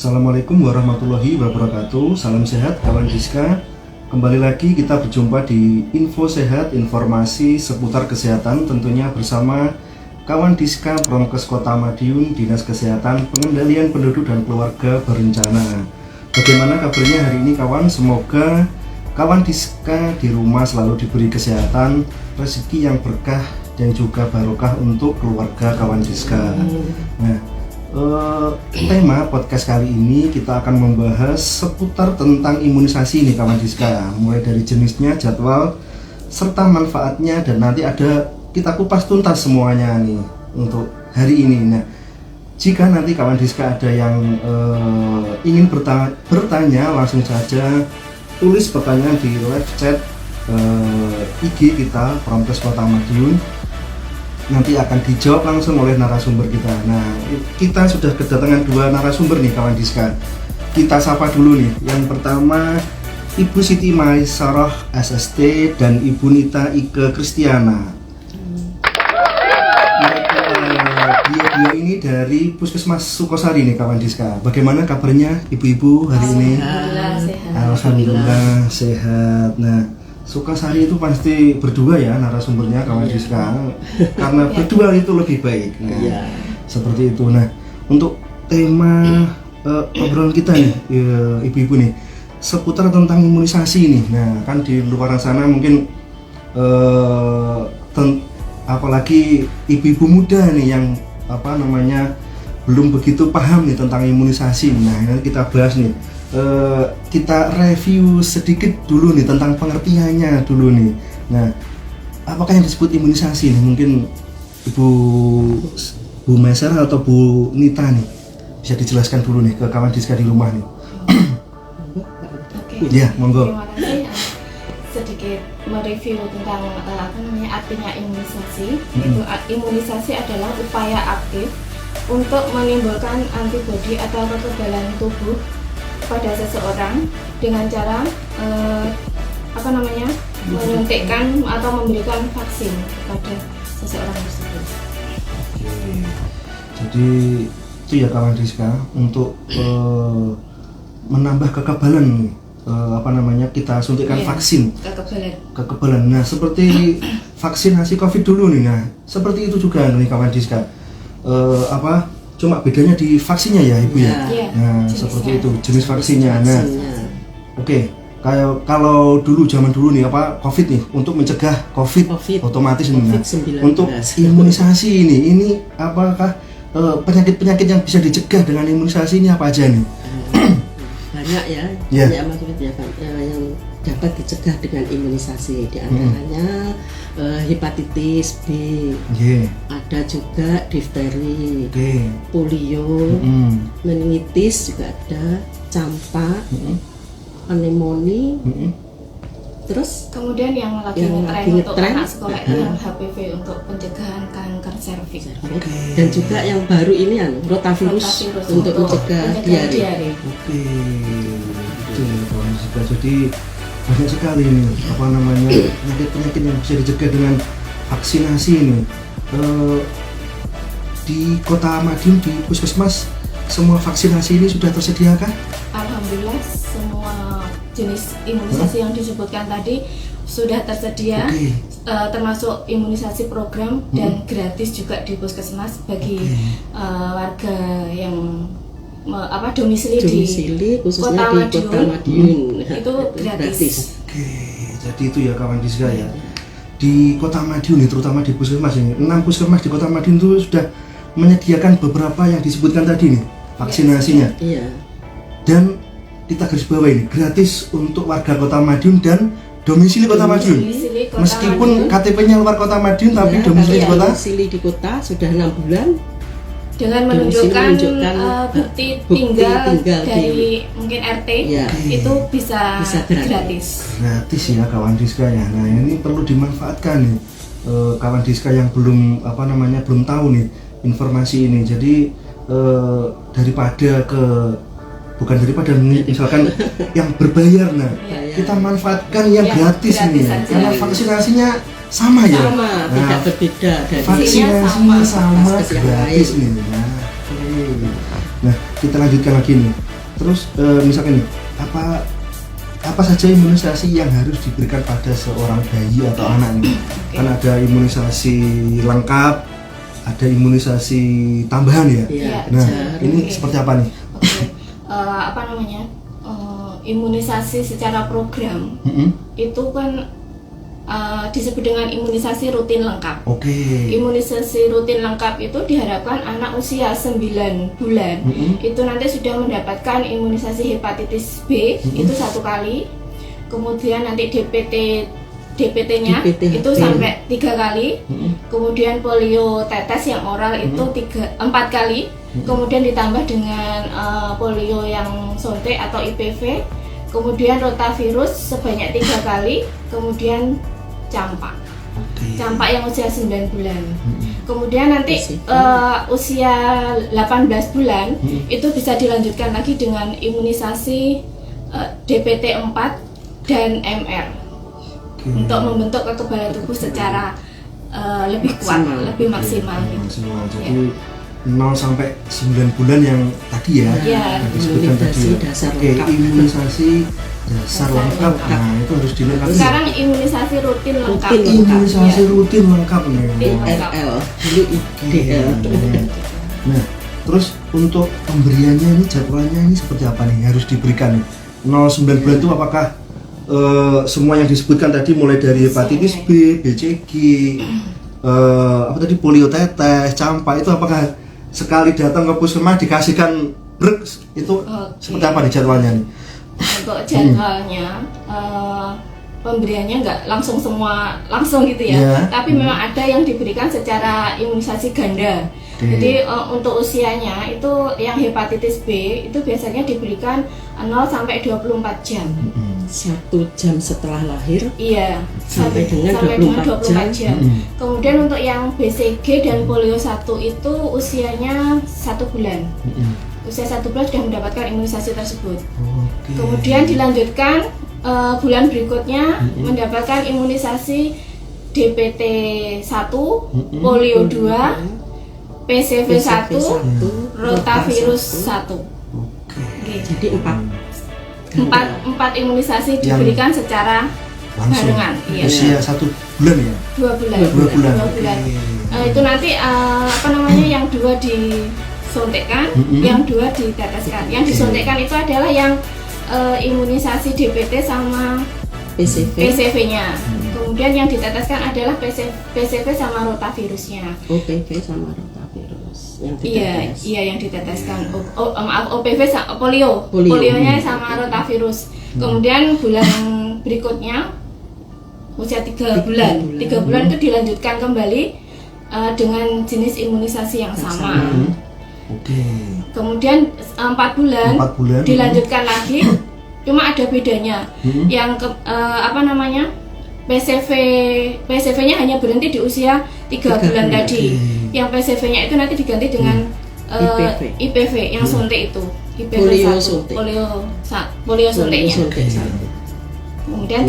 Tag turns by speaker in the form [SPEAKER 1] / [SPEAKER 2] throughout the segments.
[SPEAKER 1] Assalamualaikum warahmatullahi wabarakatuh. Salam sehat kawan Diska. Kembali lagi kita berjumpa di Info Sehat, informasi seputar kesehatan tentunya bersama kawan Diska Promkes Kota Madiun, Dinas Kesehatan, Pengendalian Penduduk dan Keluarga Berencana. Bagaimana kabarnya hari ini kawan? Semoga kawan Diska di rumah selalu diberi kesehatan, rezeki yang berkah dan juga barokah untuk keluarga kawan Diska. Nah, tema podcast kali ini kita akan membahas seputar tentang imunisasi nih kawan Diska, mulai dari jenisnya, jadwal, serta manfaatnya, dan nanti ada kita kupas tuntas semuanya nih untuk hari ini. Nah, jika nanti kawan Diska ada yang ingin bertanya, langsung saja tulis pertanyaan di live chat IG kita Promkes Kota Madiun. Nanti akan dijawab langsung oleh narasumber kita. Nah, kita sudah kedatangan dua narasumber nih kawan Diska. Kita sapa dulu nih. Yang pertama Ibu Siti Maisarah SST dan Ibu Nita Ike Kristiana. Dia ini dari Puskesmas Sukosari nih kawan Diska. Bagaimana kabarnya ibu-ibu hari ini? Alhamdulillah sehat. Nah, Sukosari itu pasti berdua ya narasumbernya kawan Diska, karena berdua itu lebih baik. Nah, seperti itu. Nah, untuk tema obrolan kita nih ibu-ibu nih seputar tentang imunisasi nih. Nah, kan di luar sana mungkin apalagi ibu-ibu muda nih yang belum begitu paham nih tentang imunisasi. Nah, nanti kita bahas nih. Kita review sedikit dulu nih tentang pengertiannya dulu nih. Nah, apakah yang disebut imunisasi nih? Mungkin Bu Meser atau Bu Nita nih bisa dijelaskan dulu nih ke kawan Diska di rumah nih.
[SPEAKER 2] Oke.
[SPEAKER 1] Ya, monggo.
[SPEAKER 2] Terima kasih. Sedikit mereview tentang artinya imunisasi. Itu imunisasi adalah upaya aktif untuk menimbulkan antibodi atau kekebalan tubuh pada seseorang dengan cara menyuntikkan atau memberikan vaksin kepada seseorang tersebut.
[SPEAKER 1] Oke. Jadi itu ya kawan Diska untuk menambah kekebalan kita suntikan vaksin kekebalan. Nah, seperti vaksinasi COVID dulu nih. Nah, seperti itu juga nih kawan Diska. Cuma bedanya di vaksinnya ya ibu ya. Nah, seperti itu jenis vaksinnya. Nah, oke. Kalau zaman dulu nih COVID nih untuk mencegah COVID. Otomatis nih. Nah, untuk imunisasi ini apakah penyakit-penyakit yang bisa dicegah dengan imunisasi ini apa aja nih?
[SPEAKER 3] Banyak ya. Banyak maksudnya yang dapat dicegah dengan imunisasi, di antaranya hepatitis B, ada juga difteri, polio, meningitis juga ada, campak, pneumonia, terus
[SPEAKER 2] kemudian yang lagi ngetren untuk anak sekolah itu yang HPV untuk pencegahan kanker serviks.
[SPEAKER 3] Dan juga yang baru ini rotavirus untuk mencegah diare.
[SPEAKER 1] Oke. Jadi banyak sekali nih penyakit-penyakit yang bisa dicegah dengan vaksinasi ini. Di Kota Madiun di Puskesmas semua vaksinasi ini sudah tersediakah?
[SPEAKER 2] Alhamdulillah semua jenis imunisasi yang disebutkan tadi sudah tersedia, termasuk imunisasi program dan gratis juga di Puskesmas bagi warga yang domisili di Kota Madiun itu gratis.
[SPEAKER 1] Oke, jadi itu ya kawan Diska ya. Di Kota Madiun terutama di Puskesmas ini, 6 Puskesmas di Kota Madiun itu sudah menyediakan beberapa yang disebutkan tadi nih vaksinasinya. Dan kita garis bawah ini gratis untuk warga Kota Madiun dan domisili Kota Madiun. Meskipun KTP-nya luar Kota Madiun tapi domisili
[SPEAKER 3] di kota sudah 6 bulan.
[SPEAKER 2] Dengan menunjukkan bukti tinggal dari mungkin RT itu bisa gratis.
[SPEAKER 1] Gratis ya kawan Diska ya. Nah, ini perlu dimanfaatkan nih kawan Diska yang belum tahu nih informasi ini. Jadi daripada misalkan yang berbayar, kita manfaatkan yang gratis nih karena vaksinasinya sama ya.
[SPEAKER 3] Tidak berbeda.
[SPEAKER 1] Vaksinasinya sama gratis nih. Nah, kita lanjutkan lagi nih. Terus misalkan nih, apa saja imunisasi yang harus diberikan pada seorang bayi atau anak nih? Kan ada imunisasi lengkap, ada imunisasi tambahan ya.
[SPEAKER 3] Iya,
[SPEAKER 1] Nah,
[SPEAKER 3] benar.
[SPEAKER 1] ini seperti apa nih?
[SPEAKER 2] Imunisasi secara program itu kan disebut dengan imunisasi rutin lengkap.
[SPEAKER 1] Oke.
[SPEAKER 2] Imunisasi rutin lengkap itu diharapkan anak usia 9 bulan itu nanti sudah mendapatkan imunisasi hepatitis B itu 1 kali, kemudian nanti DPT-nya itu sampai 3 kali, kemudian polio tetes yang oral itu 4 kali, kemudian ditambah dengan polio yang suntik atau IPV, kemudian rotavirus sebanyak 3 kali, kemudian campak yang usia 9 bulan. Kemudian nanti usia 18 bulan itu bisa dilanjutkan lagi dengan imunisasi DPT 4 dan MR untuk membentuk kekebalan tubuh secara lebih kuat, lebih maksimal.
[SPEAKER 1] Jadi 0 sampai 9 bulan yang tadi ya, yang disebutkan tadi. Imunisasi dasar lengkap. Nah, itu harus dilengkapi.
[SPEAKER 2] Sekarang imunisasi rutin lengkap.
[SPEAKER 1] Imunisasi rutin lengkap nih.
[SPEAKER 3] IRL, dulu IDL.
[SPEAKER 1] Nah, terus untuk pemberiannya ini jadwalnya ini seperti apa nih? Harus diberikan nih. 0-9 bulan itu apakah semua yang disebutkan tadi mulai dari hepatitis B, BCG, polio tetes, campak itu apakah sekali datang ke puskesmas dikasihkan itu seperti apa di jadwalnya nih?
[SPEAKER 2] Untuk jadwalnya pemberiannya nggak langsung gitu ya, tapi memang ada yang diberikan secara imunisasi ganda. Jadi untuk usianya itu yang hepatitis B itu biasanya diberikan 0 sampai 24 jam.
[SPEAKER 3] 1 jam setelah lahir.
[SPEAKER 2] Iya,
[SPEAKER 3] sampai dengan 24 jam.
[SPEAKER 2] Kemudian untuk yang BCG dan polio 1 itu usianya 1 bulan. Usia 1 bulan sudah mendapatkan imunisasi tersebut. Kemudian dilanjutkan bulan berikutnya mendapatkan imunisasi DPT 1, polio 2, PCV 1, rotavirus 1.
[SPEAKER 3] Jadi
[SPEAKER 2] 4 imunisasi diberikan secara barengan.
[SPEAKER 1] Usia 1 bulan ya?
[SPEAKER 2] 2 bulan. Itu nanti yang 2 disuntikkan, yang 2 diteteskan. Yang disuntikkan itu adalah yang imunisasi DPT sama PCV-nya. Kemudian yang diteteskan adalah PCV sama rotavirusnya.
[SPEAKER 3] OPV sama rotavirus yang
[SPEAKER 2] ditetes. Iya, yang diteteskan. OPV polionya sama rotavirus. Kemudian bulan berikutnya usia 3 bulan. 3 bulan itu dilanjutkan kembali dengan jenis imunisasi yang sama. Kemudian 4 bulan dilanjutkan lagi. Cuma ada bedanya. Yang PCV-nya hanya berhenti di usia 3 bulan tadi. Yang PCV-nya itu nanti diganti dengan IPV yang suntik itu. IPV polio suntiknya. Kemudian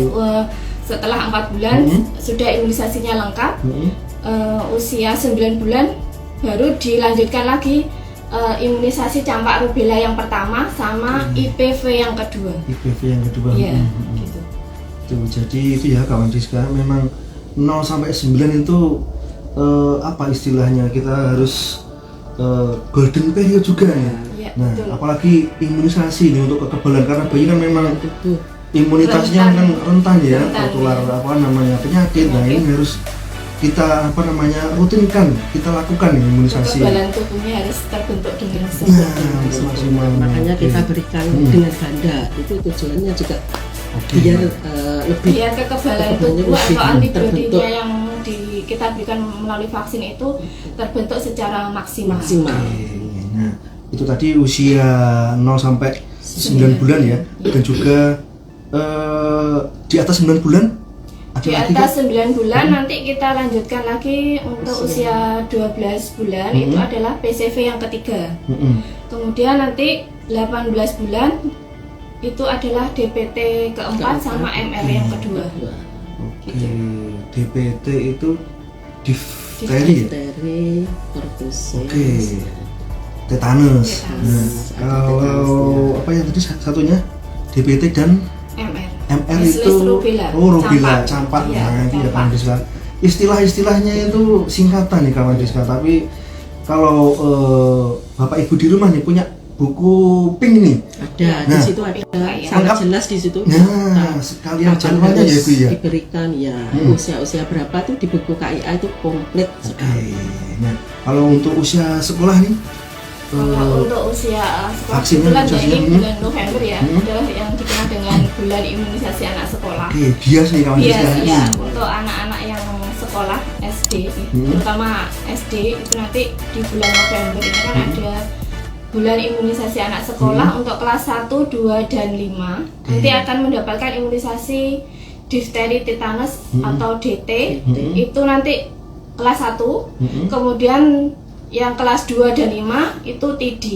[SPEAKER 2] setelah 4 bulan sudah imunisasinya lengkap. Usia 9 bulan baru dilanjutkan lagi imunisasi campak rubella yang pertama sama IPV yang kedua. Iya, gitu.
[SPEAKER 1] Tuh, jadi itu ya kawan Diska, memang 0 sampai 9 itu apa istilahnya, kita harus golden period juga ya. Nah, betul. Apalagi imunisasi ini untuk kekebalan, karena bayi kan memang imunitasnya kan rentan ya tertular penyakit. Nah, ini harus kita rutinkan, kita lakukan imunisasi.
[SPEAKER 2] Kekebalan tubuhnya harus terbentuk dengan sempurna.
[SPEAKER 3] Makanya kita berikan dengan ganda, itu tujuannya juga biar
[SPEAKER 2] kekebalan tubuh atau antibodinya yang kita berikan melalui vaksin itu terbentuk secara maksimal.
[SPEAKER 1] Nah, itu tadi usia 0 sampai 9 bulan ya. Dan juga di atas 9 bulan
[SPEAKER 2] di atas 9 bulan nanti kita lanjutkan lagi untuk usia 12 bulan itu adalah PCV yang ketiga. Kemudian nanti 18 bulan itu adalah DPT keempat sama MR yang kedua.
[SPEAKER 1] DPT itu difteri ya? tetanus. Nah, kalau apa yang tadi satunya DPT dan MR itu rubella, campak. Nah, itu ya kawan Diska. Istilah-istilahnya itu singkatan nih kawan Diska, tapi kalau Bapak Ibu di rumah nih punya buku pink nih.
[SPEAKER 3] Ada, di situ ada sangat jelas di situ.
[SPEAKER 1] Nah, sekalian jadwalnya ya Bu ya.
[SPEAKER 3] Diberikan ya usia-usia berapa tuh di buku KIA itu komplit sekali.
[SPEAKER 1] Nah, kalau untuk usia sekolah nih
[SPEAKER 2] untuk usia sekolah
[SPEAKER 1] vaksinnya
[SPEAKER 2] ini bulan November ya, adalah yang dikenal dengan bulan imunisasi anak sekolah.
[SPEAKER 1] Bias nih kawan
[SPEAKER 2] Bias ya, untuk anak-anak yang sekolah SD, terutama SD itu nanti di bulan November ini kan ada bulan imunisasi anak sekolah untuk kelas 1, 2, dan 5. Nanti akan mendapatkan imunisasi difteri, tetanus atau DT. Itu nanti kelas 1. Kemudian yang kelas 2 dan 5 itu TD.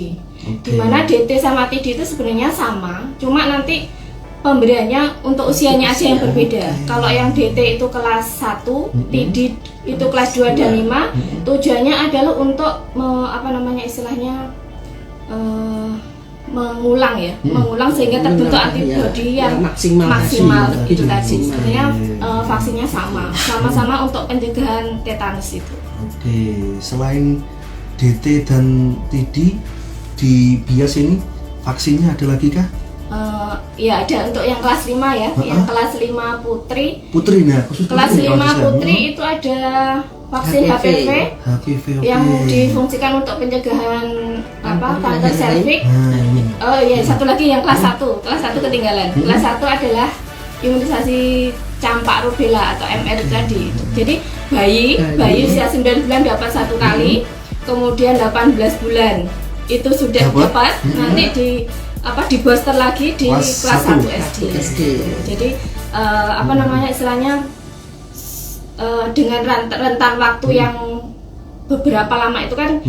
[SPEAKER 2] Dimana DT sama TD itu sebenarnya sama, cuma nanti pemberiannya untuk usianya aja yang berbeda. Kalau yang DT itu kelas 1, TD itu kelas 2 dan 5. Tujuannya adalah untuk mengulang sehingga terbentuk antibodi yang maksimal itu tadi. Sebenarnya vaksinnya sama-sama untuk pencegahan tetanus itu.
[SPEAKER 1] Selain DT dan TD di bias ini vaksinnya ada lagi kah?
[SPEAKER 2] Ya ada untuk yang kelas 5 ya. Yang kelas 5 putri.
[SPEAKER 1] Nah, khusus
[SPEAKER 2] kelas 5 putri itu ada vaksin HPV yang difungsikan untuk pencegahan kanker serviks. Satu lagi yang kelas 1 ketinggalan. Kelas 1 adalah imunisasi campak rubella atau MR tadi. Jadi bayi usia 9 bulan dapat 1 kali, kemudian 18 bulan itu sudah dapat, nanti di booster lagi di kelas 1 SD. Jadi istilahnya dengan rentan waktu yang beberapa lama itu kan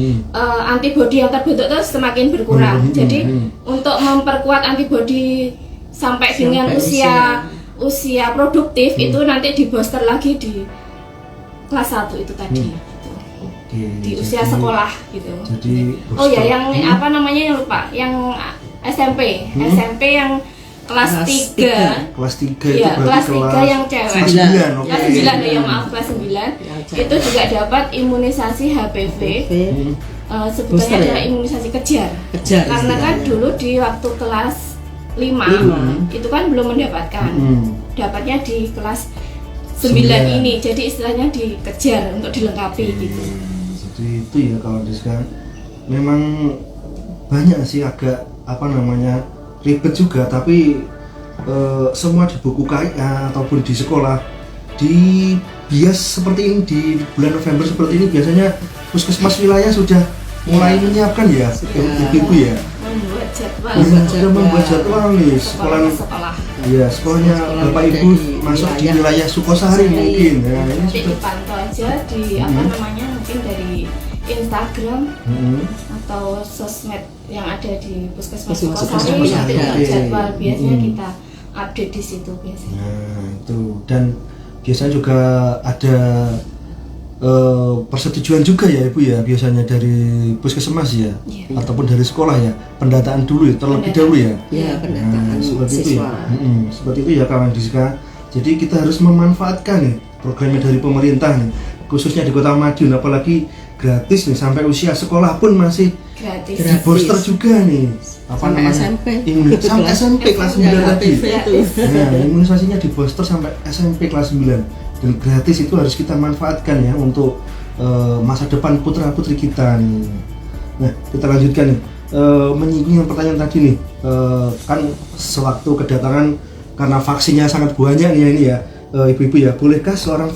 [SPEAKER 2] antibodi yang terbentuk itu semakin berkurang. Jadi untuk memperkuat antibodi sampai dengan usia produktif itu nanti di booster lagi di kelas 1 itu tadi. Di usia sekolah gitu. Yang yang lupa, yang SMP yang kelas 3.
[SPEAKER 1] Kelas 3 itu
[SPEAKER 2] ya,
[SPEAKER 1] berarti
[SPEAKER 2] kelas 3 yang cewek. Kelas 9 ya, maaf, kelas 9. Itu juga dapat imunisasi HPV. Sebetulnya adalah imunisasi kejar. Karena kan dulu di waktu kelas 5 itu kan belum mendapatkan. Dapatnya di kelas 9 ini. Jadi istilahnya dikejar untuk dilengkapi gitu.
[SPEAKER 1] Jadi itu ya kalau Diska. Memang banyak sih agak ribet juga, tapi semua di buku KIA ataupun di sekolah di bias seperti ini di bulan November seperti ini biasanya puskesmas wilayah sudah mulai menyiapkan ya ibu ya membuat jadwal nih sekolah. Ya, sekolahnya Bapak Ibu masuk di wilayah Sukosari mungkin ya, ini
[SPEAKER 2] nanti dipantau aja di mungkin dari Instagram atau sosmed yang ada di puskesmas Sukosari, nanti jadwal biasanya kita update di situ biasanya.
[SPEAKER 1] Nah itu, dan biasanya juga ada persetujuan juga ya Ibu ya, biasanya dari puskesmas ya, ataupun dari sekolah ya, pendataan dulu ya, terlebih dahulu ya.
[SPEAKER 3] Pendataan
[SPEAKER 1] seperti
[SPEAKER 3] siswa.
[SPEAKER 1] Itu ya. Seperti itu ya kawan Diska. Jadi kita harus memanfaatkan nih programnya dari pemerintah nih, khususnya di Kota Madiun, apalagi gratis nih sampai usia sekolah pun masih
[SPEAKER 2] gratis.
[SPEAKER 1] Di booster juga nih.
[SPEAKER 3] Sampai SMP.
[SPEAKER 1] Sampai SMP kelas 9 tadi. Nah, imunisasinya di booster sampai SMP kelas 9. Dan gratis itu harus kita manfaatkan ya untuk masa depan putra-putri kita nih. Nah, kita lanjutkan nih. Menyinggung pertanyaan tadi nih. Kan sewaktu kedatangan karena vaksinnya sangat banyak nih ya ini ya. Ibu-ibu ya, bolehkah seorang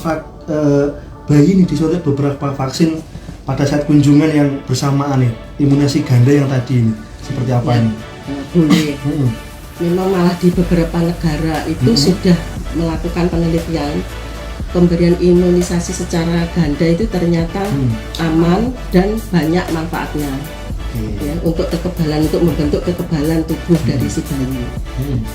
[SPEAKER 1] bayi ini disuntik beberapa vaksin pada saat kunjungan yang bersamaan nih, imunisasi ganda yang tadi ini seperti apa nih?
[SPEAKER 3] Boleh. Memang malah di beberapa negara itu sudah melakukan penelitian pemberian imunisasi secara ganda itu ternyata aman dan banyak manfaatnya. Ya, untuk kekebalan, untuk membentuk kekebalan tubuh dari si bayi.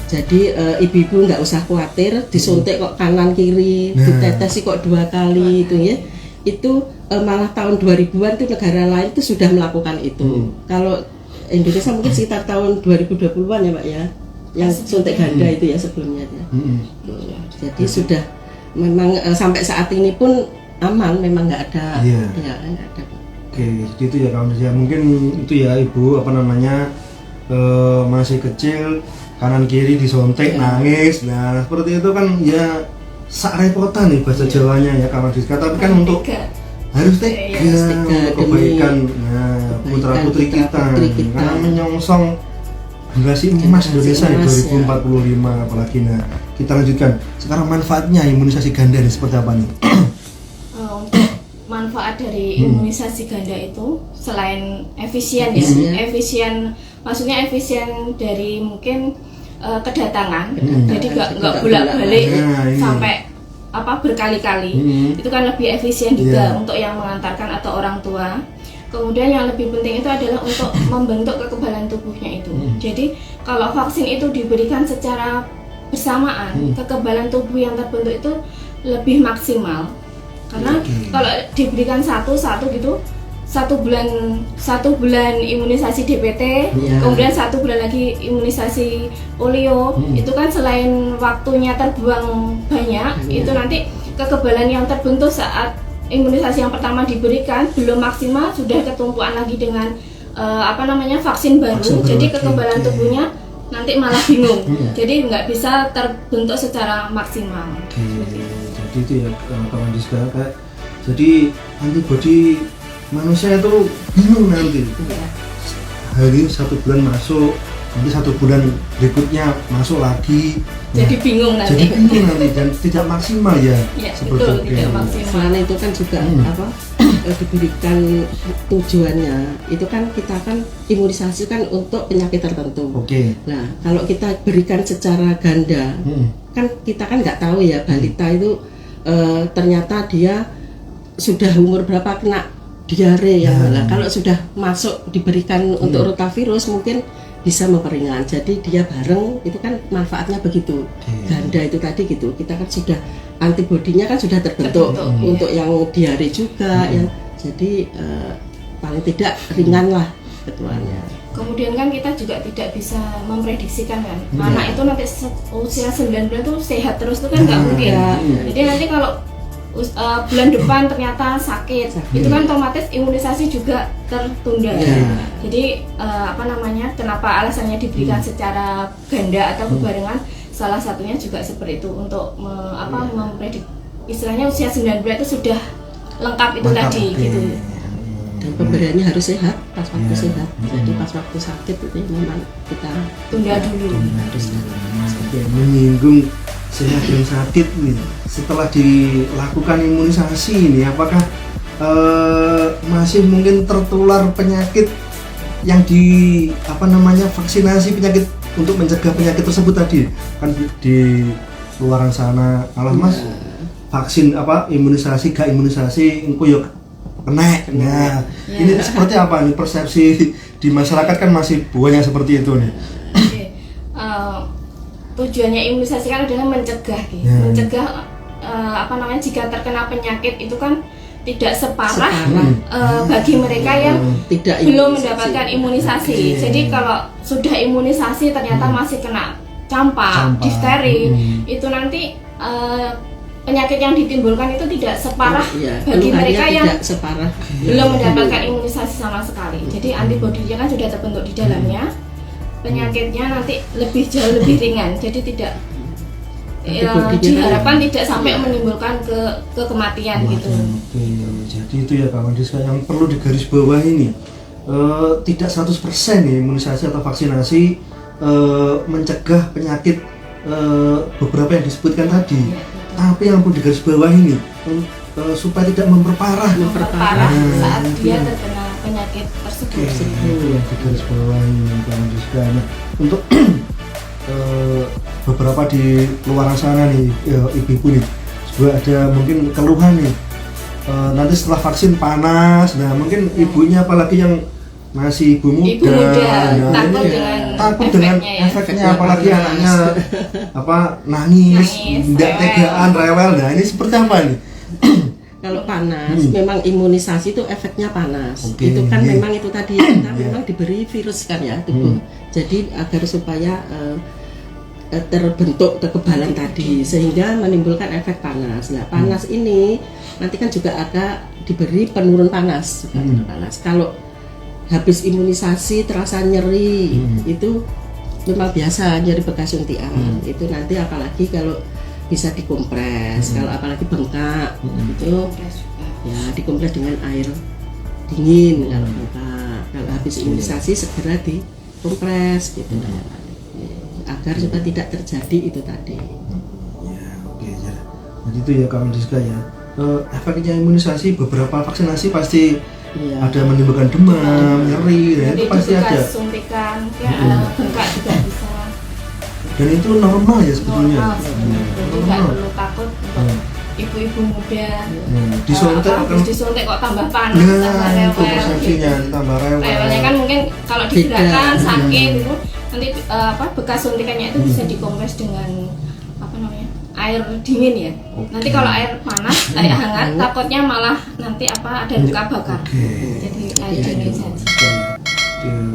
[SPEAKER 3] Jadi ibu-ibu nggak usah khawatir disuntik kok kanan kiri, ditetesi kok 2 kali itu ya. itu malah tahun 2000-an itu negara lain itu sudah melakukan itu. Kalau Indonesia mungkin sekitar tahun 2020-an ya Pak ya, yang suntik ganda itu ya sebelumnya ya. Jadi sudah memang sampai saat ini pun aman, memang nggak ada ya nggak ada.
[SPEAKER 1] Oke, jadi itu ya kawan ya, mungkin itu ya Ibu apa namanya masih kecil, kanan kiri disontek nangis, nah seperti itu kan ya sak repotan nih bahasa Jawanya ya kawan Diska, tapi kan untuk harus tega untuk kebaikan putra putri kita karena menyongsong generasi emas Indonesia di 2045 apalagi. Nah kita lanjutkan sekarang manfaatnya imunisasi ganda ini seperti apa nih?
[SPEAKER 2] Untuk manfaat dari imunisasi ganda itu selain efisien ya, efisien maksudnya efisien dari mungkin kedatangan, jadi nggak bolak-balik sampai berkali-kali, itu kan lebih efisien juga untuk yang mengantarkan atau orang tua. Kemudian yang lebih penting itu adalah untuk membentuk kekebalan tubuhnya itu. Jadi kalau vaksin itu diberikan secara bersamaan, kekebalan tubuh yang terbentuk itu lebih maksimal. Karena kalau diberikan satu gitu, satu bulan imunisasi DPT, kemudian 1 bulan lagi imunisasi polio, itu kan selain waktunya terbuang banyak, itu nanti kekebalan yang terbentuk saat imunisasi yang pertama diberikan belum maksimal, sudah ketumpuan lagi dengan vaksin baru, jadi kekebalan tubuhnya nanti malah bingung, jadi nggak bisa terbentuk secara maksimal.
[SPEAKER 1] Jadi itu ya kawan Diska, kayak jadi antibodi manusia itu bingung nanti. Hari 1 bulan masuk, nanti 1 bulan berikutnya masuk lagi.
[SPEAKER 2] Jadi bingung nanti.
[SPEAKER 1] Dan tidak maksimal ya.
[SPEAKER 2] Betul, tidak maksimal.
[SPEAKER 3] Selain itu kan juga diberikan tujuannya. Itu kan kita kan imunisasi kan untuk penyakit tertentu. Nah, kalau kita berikan secara ganda, kan kita kan nggak tahu ya balita itu ternyata dia sudah umur berapa kena diare ya. Kalau sudah masuk diberikan untuk rotavirus mungkin bisa memperingan. Jadi dia bareng itu kan manfaatnya begitu. Ganda itu tadi gitu. Kita kan sudah antibodinya kan sudah terbentuk untuk yang diare juga ya. Jadi paling tidak ringan lah ketuanya.
[SPEAKER 2] Kemudian kan kita juga tidak bisa memprediksikan kan anak itu nanti usia 9 bulan itu sehat terus itu kan nggak mungkin. Jadi nanti kalau bulan depan ternyata sakit, itu kan otomatis imunisasi juga tertunda. Jadi kenapa alasannya diberikan secara ganda atau berbarengan, salah satunya juga seperti itu untuk mempredik istilahnya usia 9 bulan itu sudah lengkap itu tadi gitu.
[SPEAKER 3] Dan pemberiannya harus sehat, pas waktu sehat. Jadi pas waktu sakit itu memang kita
[SPEAKER 2] tunda dulu.
[SPEAKER 1] Menyinggung sehat dan sakit nih. Setelah dilakukan imunisasi ini, apakah masih mungkin tertular penyakit yang vaksinasi penyakit untuk mencegah penyakit tersebut tadi? Kan di luaran sana, Mas, vaksin imunisasi gak imunisasi engko yo kena. Nah, ini seperti apa nih persepsi di masyarakat kan masih banyak seperti itu nih.
[SPEAKER 2] Tujuannya imunisasi kan adalah mencegah, mencegah jika terkena penyakit itu kan tidak separah bagi mereka yang belum mendapatkan imunisasi. Jadi kalau sudah imunisasi ternyata masih kena campak, difteri, itu nanti penyakit yang ditimbulkan itu tidak separah bagi mereka yang belum mendapatkan imunisasi sama sekali. Jadi antibodinya kan sudah terbentuk di dalamnya. Penyakitnya nanti jauh lebih ringan, jadi tidak diharapkan tidak sampai menimbulkan kematian gitu.
[SPEAKER 1] Jadi itu ya kawan Diska yang perlu digarisbawahi ini, tidak 100% nih imunisasi atau vaksinasi mencegah penyakit beberapa yang disebutkan tadi, tapi yang perlu digarisbawahi nih supaya tidak memperparah
[SPEAKER 2] saat dia terkena penyakit tersebut.
[SPEAKER 1] Yang digarisbawahi kawan Diska. Nah, untuk beberapa di luar sana nih ibu-ibu nih juga ada mungkin keluhan nih nanti setelah vaksin panas. Nah mungkin ibunya apalagi yang masih ibu muda takut dengan efeknya apalagi anaknya nangis tidak tegaan rewel. Nah ini seperti apa nih
[SPEAKER 3] Kalau panas, memang imunisasi itu efeknya panas.
[SPEAKER 1] Oke,
[SPEAKER 3] Itu kan
[SPEAKER 1] iya.
[SPEAKER 3] memang itu tadi kita memang diberi virus kan ya tubuh. Jadi agar supaya terbentuk kekebalan tadi sehingga menimbulkan efek panas. Nah, panas ini nanti kan juga akan diberi penurun panas. Panas. Kalau habis imunisasi terasa nyeri itu memang biasa nyeri bekas suntikan. Itu nanti apalagi kalau bisa dikompres, kalau apalagi bengkak itu ya dikompres dengan air dingin kalau bengkak. Kalau habis imunisasi segera dikompres gitu agar supaya tidak terjadi itu tadi.
[SPEAKER 1] Ya, oke ya. Jadi itu ya kawan Diska ya. Efeknya imunisasi beberapa vaksinasi pasti ada menimbulkan demam, nyeri, dan itu pasti ada.
[SPEAKER 2] Suntikan, bengkak juga bisa.
[SPEAKER 1] Dan itu normal ya sebetulnya.
[SPEAKER 2] Jadi nggak perlu takut untuk ibu-ibu muda.
[SPEAKER 1] Disuntik
[SPEAKER 2] habis disuntik kok tambah panas, tambah
[SPEAKER 1] itu
[SPEAKER 2] rewel.
[SPEAKER 1] persepsinya tambah rewel.
[SPEAKER 2] Rewelnya kan mungkin kalau digerakkan sakit itu nanti bekas suntikannya itu bisa dikompres dengan air dingin ya. Nanti kalau air panas, air hangat, takutnya malah nanti ada luka bakar. Jadi air dingin saja.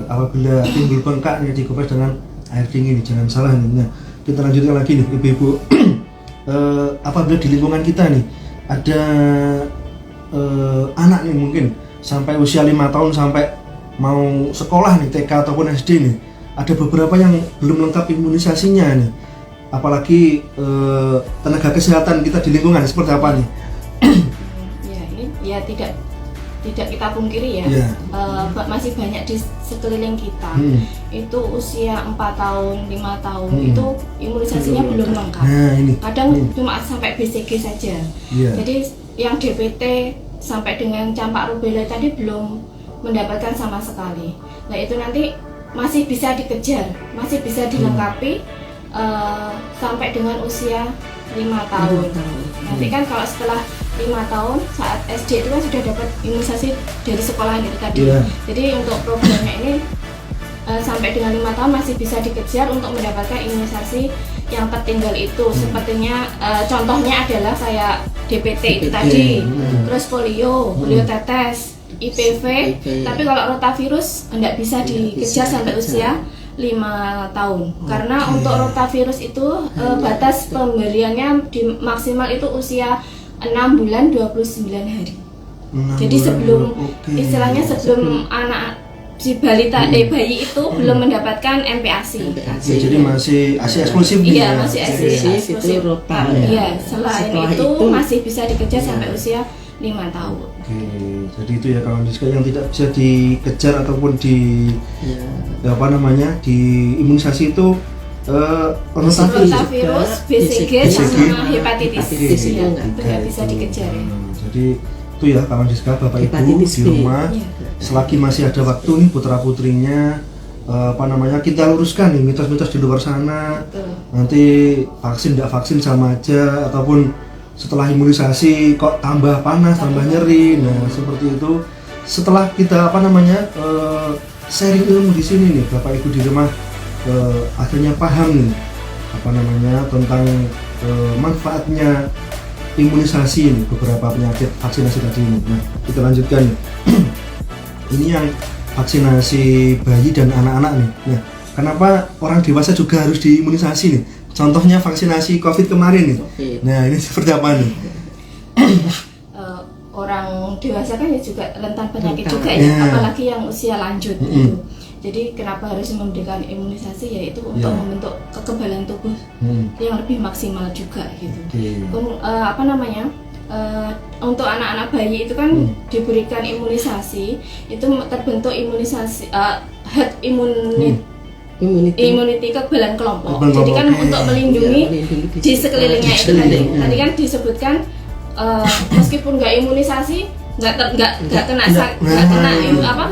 [SPEAKER 1] Apabila timbul bengkak dikompres dengan air dingin, jangan salah nih. Nah, kita lanjutkan lagi nih ibu-ibu. Apabila di lingkungan kita nih ada anak nih mungkin sampai usia 5 tahun sampai mau sekolah nih TK ataupun SD nih, ada beberapa yang belum lengkap imunisasinya nih. Apalagi tenaga kesehatan kita di lingkungan seperti apa nih?
[SPEAKER 2] Ya ini ya tidak kita pungkiri ya, masih banyak di sekeliling kita itu usia 4 tahun, 5 tahun itu imunisasinya belum lengkap. Kadang cuma sampai BCG saja. Jadi yang DPT sampai dengan campak rubella tadi belum mendapatkan sama sekali. Nah itu nanti masih bisa dikejar, masih bisa dilengkapi sampai dengan usia 5 tahun. Nanti kan kalau setelah 5 tahun saat SD itu kan sudah dapat imunisasi dari sekolahan itu tadi. Jadi untuk programnya ini sampai dengan 5 tahun masih bisa dikejar untuk mendapatkan imunisasi yang tertinggal itu. Sepertinya contohnya adalah kayak DPT itu tadi, terus polio tetes, IPV. Tapi kalau rotavirus tidak bisa dikejar sampai usia 5 tahun. Karena untuk rotavirus itu batas pemberiannya maksimal itu usia 6 bulan 29 hari. Jadi sebelum istilahnya sebelum anak si balita bayi itu belum mendapatkan MPASI.
[SPEAKER 1] Jadi masih eksklusif nih.
[SPEAKER 2] Iya, masih eksklusif
[SPEAKER 3] itu rota.
[SPEAKER 2] Iya, selain itu masih bisa dikejar sampai usia 5 tahun.
[SPEAKER 1] Oke, jadi itu ya kawan Diska yang tidak bisa dikejar ataupun di di imunisasi itu
[SPEAKER 2] rotavirus, BCG sama hepatitis itu nggak bisa dikejar ya.
[SPEAKER 1] Jadi itu ya kawan Diska, Bapak Ibu di rumah selagi masih ada waktu nih putra putrinya kita luruskan nih mitos-mitos di luar sana. Nanti vaksin tidak vaksin sama aja, ataupun setelah imunisasi kok tambah panas, tambah nyeri. Nah seperti itu. Setelah kita sharing ilmu di sini nih Bapak Ibu di rumah, akhirnya paham nih tentang manfaatnya imunisasi ini, beberapa penyakit vaksinasi tadi ini. Nah kita lanjutkan nih. Ini yang vaksinasi bayi dan anak-anak nih. Nah kenapa orang dewasa juga harus diimunisasi nih? Contohnya vaksinasi COVID kemarin nih. Nah ini seperti apa nih?
[SPEAKER 2] Orang dewasa kan juga rentan penyakit juga ya, apalagi yang usia lanjut gitu. Jadi kenapa harus memberikan imunisasi, yaitu untuk membentuk kekebalan tubuh yang lebih maksimal juga gitu. Untuk anak-anak bayi itu kan diberikan imunisasi, itu terbentuk imunisasi herd immunity kekebalan kelompok. Jadi kan untuk melindungi di sekelilingnya itu tadi. Tadi kan disebutkan meskipun nggak imunisasi, nggak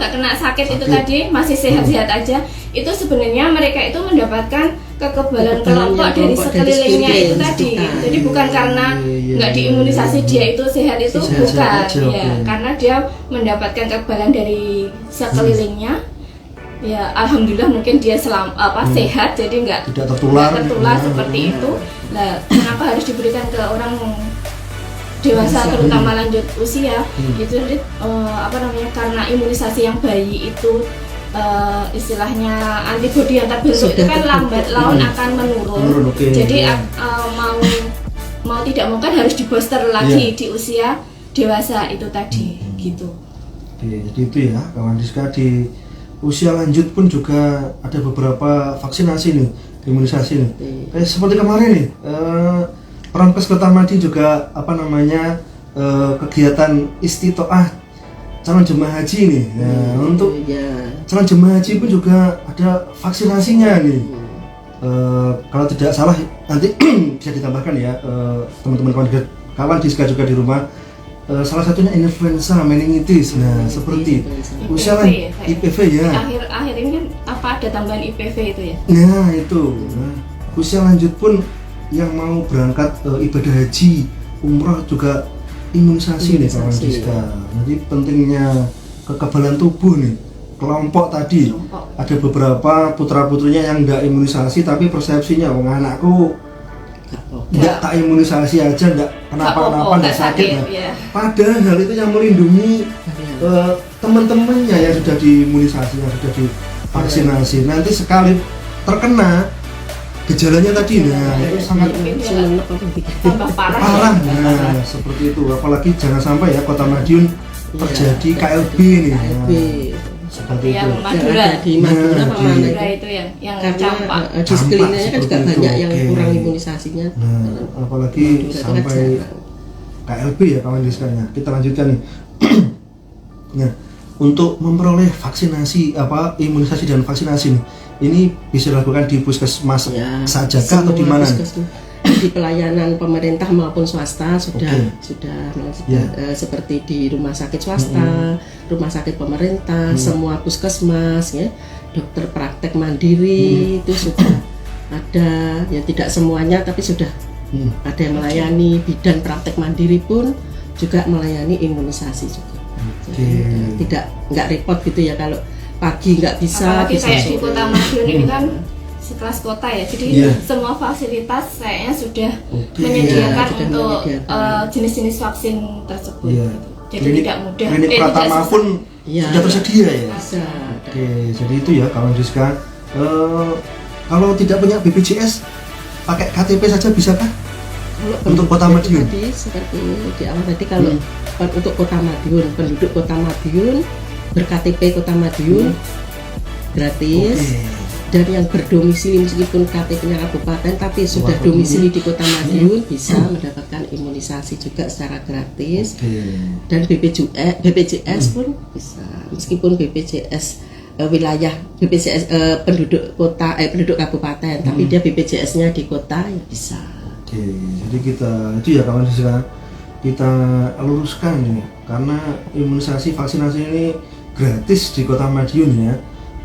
[SPEAKER 2] kena sakit itu tadi, masih sehat-sehat aja. Itu sebenarnya mereka itu mendapatkan kekebalan kelompok dari sekelilingnya itu tadi. Jadi bukan karena nggak diimunisasi dia itu sehat, itu bukan ya, karena dia mendapatkan kekebalan dari sekelilingnya. Ya alhamdulillah mungkin dia sehat, jadi nggak
[SPEAKER 1] tertular
[SPEAKER 2] seperti itu. Nah kenapa harus diberikan ke orang dewasa terutama lanjut usia itu karena imunisasi yang bayi itu istilahnya antibodi yang terbentuk itu kan lambat laun akan menurun. Jadi mau tidak mau kan harus di booster lagi di usia dewasa itu tadi gitu.
[SPEAKER 1] Jadi itu ya kawan Diska, di usia lanjut pun juga ada beberapa vaksinasi nih, imunisasi nih. Seperti kemarin nih, Perankes Kota Madiun juga kegiatan istitoah calon jemaah haji nih. Nah, untuk calon jemaah haji pun juga ada vaksinasinya nih. Kalau tidak salah nanti bisa ditambahkan ya teman-teman kawan Diska juga di rumah. Salah satunya influenza meningitis. Nah, seperti usia IPV ya. Akhir
[SPEAKER 2] ini kan ada tambahan IPV itu ya.
[SPEAKER 1] Nah, itu. Usia lanjut pun yang mau berangkat ibadah haji, umrah juga imunisasi nih kawan Diska. Jadi pentingnya kekebalan tubuh nih. Kelompok tadi ada beberapa putra-putrinya yang enggak imunisasi tapi persepsinya anakku enggak tak imunisasi aja enggak kenapa-kenapa enggak sakit. Padahal itu yang melindungi teman-temannya yang sudah diimunisasi, yang sudah divaksinasi. Nanti sekali terkena gejalanya tadi, itu sangat
[SPEAKER 2] tambah parah.
[SPEAKER 1] Nah, seperti itu. Apalagi jangan sampai ya Kota Madiun terjadi KLB nih. Seperti
[SPEAKER 2] yang
[SPEAKER 1] itu.
[SPEAKER 2] Madura
[SPEAKER 3] Di Madura
[SPEAKER 2] itu yang campak.
[SPEAKER 3] Di sekelilingnya kan juga banyak yang kurang imunisasinya.
[SPEAKER 1] Nah, apalagi sampai KLB ya kawan Diskanya. Kita lanjutkan nih. Nah, untuk memperoleh vaksinasi imunisasi dan vaksinasi nih, ini bisa dilakukan di puskesmas saja atau di mana?
[SPEAKER 3] Di pelayanan pemerintah maupun swasta sudah seperti di rumah sakit swasta, rumah sakit pemerintah, semua puskesmas ya, dokter praktek mandiri itu sudah ada ya, tidak semuanya tapi sudah ada yang melayani. Bidan praktek mandiri pun juga melayani imunisasi juga. Jadi nggak repot gitu ya kalau pagi nggak bisa.
[SPEAKER 2] Apalagi kayak di Kota Madiun ini kan sekelas kota ya, jadi semua fasilitas kayaknya sudah menyediakan untuk jenis-jenis vaksin tersebut. Jadi tidak mudah.
[SPEAKER 1] Klinik Pratama pun sudah tersedia ya. Jadi itu ya kawan Diska. Kalau tidak punya BPJS, pakai KTP saja bisakah? Untuk Kota Madiun?
[SPEAKER 3] Seperti di awal tadi, kalau untuk Kota Madiun, penduduk Kota Madiun ber-KTP Kota Madiun gratis. Dan yang berdomisili meskipun KTP-nya kabupaten tapi sudah domisili di Kota Madiun bisa mendapatkan imunisasi juga secara gratis. Dan BPJS pun bisa, meskipun BPJS wilayah BPJS penduduk kota penduduk kabupaten tapi dia BPJS-nya di kota ya bisa.
[SPEAKER 1] Jadi kita itu ya kawan kita luruskan ini karena imunisasi vaksinasi ini gratis di Kota Madiun ya.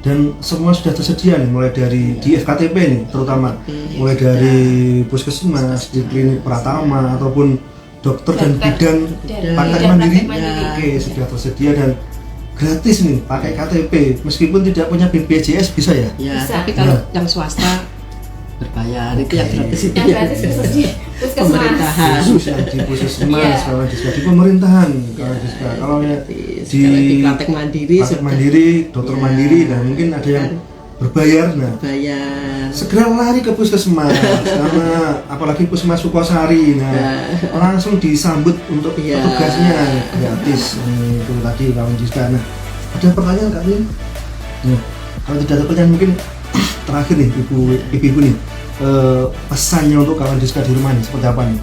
[SPEAKER 1] Dan semua sudah tersedia nih, mulai dari di FKTP nih terutama, mulai dari puskesmas, di klinik Pratama ataupun dokter dan bidan praktek mandiri, sudah tersedia dan gratis nih pakai KTP. Meskipun tidak punya BPJS bisa ya?
[SPEAKER 3] Bisa. Tapi kalau yang swasta berbayar itu yang gratis itu
[SPEAKER 2] yang gratis di
[SPEAKER 3] pemerintahan.
[SPEAKER 1] Khusus yang di puskesmas, kalau di pemerintahan, kalau ya di
[SPEAKER 3] praktek mandiri,
[SPEAKER 1] dokter mandiri, dan mungkin ada yang berbayar. Nah, segera lari ke puskesmas karena apalagi puskesmas Sukosari. Nah, langsung disambut untuk petugasnya gratis. Itu tadi kawan Diska. Nah, ada pertanyaan Kak Lin? Nah, kalau tidak ada pertanyaan mungkin terakhir nih ibu-ibu nih, pesannya untuk kawan Diska di rumah nih seperti apa nih?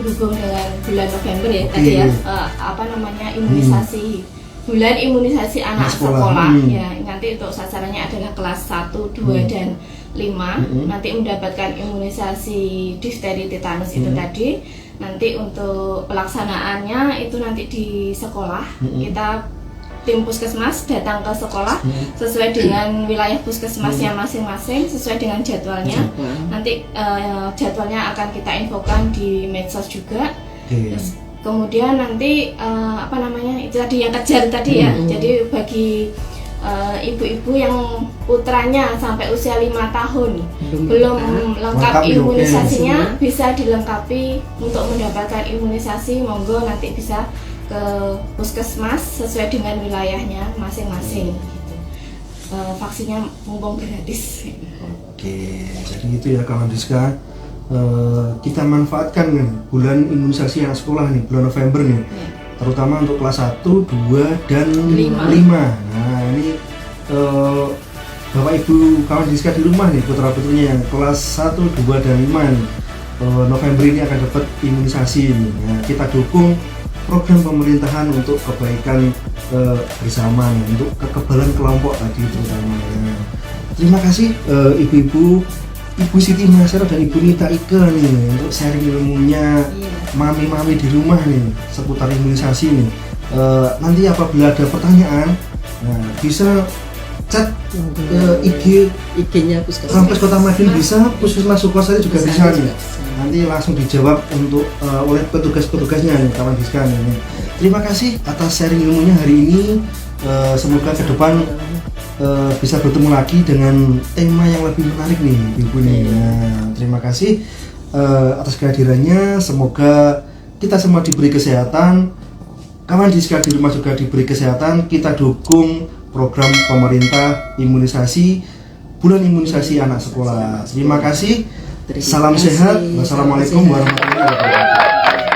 [SPEAKER 2] Berhubung dengan bulan November ya tadi ya, imunisasi bulan imunisasi anak sekolah ya, nanti untuk sasarannya adalah kelas 1, 2 dan 5 nanti mendapatkan imunisasi difteri, tetanus itu tadi. Nanti untuk pelaksanaannya itu nanti di sekolah kita tim puskesmas datang ke sekolah sesuai dengan wilayah puskesmasnya masing-masing, sesuai dengan jadwalnya. Nanti jadwalnya akan kita infokan di medsos juga. Terus, kemudian nanti itu tadi yang kejar tadi ya. Jadi bagi ibu-ibu yang putranya sampai usia 5 tahun
[SPEAKER 3] Belum
[SPEAKER 2] belum
[SPEAKER 1] Lengkap,
[SPEAKER 2] lengkap imunisasinya,
[SPEAKER 1] oke.
[SPEAKER 2] bisa dilengkapi untuk mendapatkan imunisasi. Monggo nanti bisa ke puskesmas sesuai dengan wilayahnya masing-masing. Gitu. Vaksinnya mumpung gratis.
[SPEAKER 1] Oke, jadi itu ya kawan Diska. Kita manfaatkan nih bulan imunisasi anak sekolah nih, bulan November nih.
[SPEAKER 2] Ya.
[SPEAKER 1] Terutama untuk kelas 1, 2, dan 5.
[SPEAKER 3] 5.
[SPEAKER 1] Nah, ini Bapak Ibu kawan Diska di rumah nih, putra-putrinya yang kelas 1, 2, dan 5 nih. November ini akan dapat imunisasi nih. Nah, kita dukung program pemerintahan untuk kebaikan bersama nih, untuk kekebalan kelompok tadi terutama. Nah, terima kasih ibu-ibu, Ibu Siti Masero dan Ibu Nita Ike nih untuk sharing ilmunya mami-mami di rumah nih seputar imunisasi nih. Nanti apabila ada pertanyaan, nah, bisa chat IG
[SPEAKER 3] IG-nya puskesmas.
[SPEAKER 1] Kampus Kota Madiun, bisa Puskesmas Sukosari juga bisa nih.
[SPEAKER 3] juga.
[SPEAKER 1] Nanti langsung dijawab untuk oleh petugas-petugasnya nih kawan Diska nih. Terima kasih atas sharing ilmunya hari ini. Semoga ke depan bisa bertemu lagi dengan tema yang lebih menarik nih Ibu nih. Nah, terima kasih atas kehadirannya. Semoga kita semua diberi kesehatan, kawan Diska di rumah juga diberi kesehatan. Kita dukung program pemerintah imunisasi, bulan imunisasi anak sekolah. Terima kasih. Salam sehat. Wassalamualaikum warahmatullahi wabarakatuh.